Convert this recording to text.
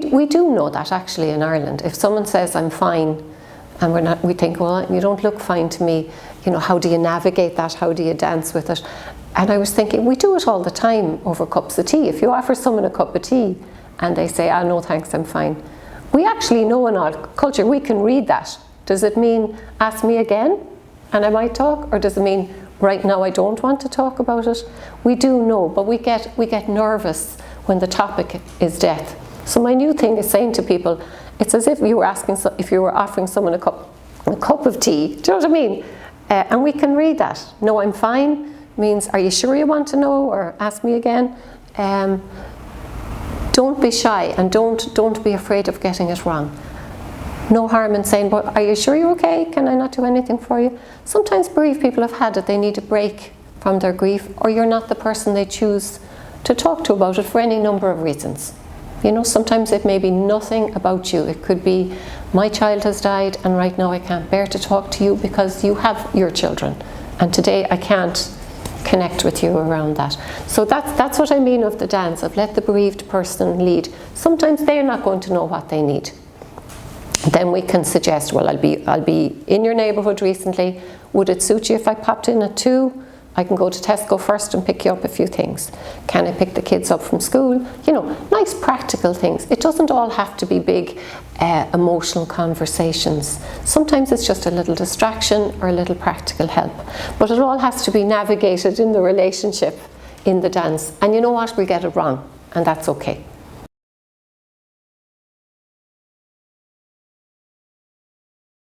we do know that actually in Ireland. If someone says I'm fine, and we think, well, you don't look fine to me, you know, how do you navigate that? How do you dance with it? And I was thinking, we do it all the time over cups of tea. If you offer someone a cup of tea and they say, oh, no thanks, I'm fine. We actually know in our culture, we can read that. Does it mean, ask me again and I might talk? Or does it mean, right now I don't want to talk about it? We do know, but we get nervous when the topic is death. So my new thing is saying to people, it's as if you were if you were offering someone a cup of tea. Do you know what I mean? And we can read that. No, I'm fine means, are you sure you want to know, or ask me again? Don't be shy, and don't be afraid of getting it wrong. No harm in saying, but are you sure you're okay? Can I not do anything for you? Sometimes bereaved people have had it. They need a break from their grief, or you're not the person they choose to talk to about it for any number of reasons. You know, sometimes it may be nothing about you. It could be, my child has died and right now I can't bear to talk to you because you have your children. And today I can't connect with you around that. So that's what I mean of the dance, of let the bereaved person lead. Sometimes they're not going to know what they need. Then we can suggest, well, I'll be in your neighbourhood recently. Would it suit you if I popped in at 2? I can go to Tesco first and pick you up a few things. Can I pick the kids up from school? You know, nice practical things. It doesn't all have to be big emotional conversations. Sometimes it's just a little distraction or a little practical help. But it all has to be navigated in the relationship, in the dance. And you know what? We get it wrong, and that's okay.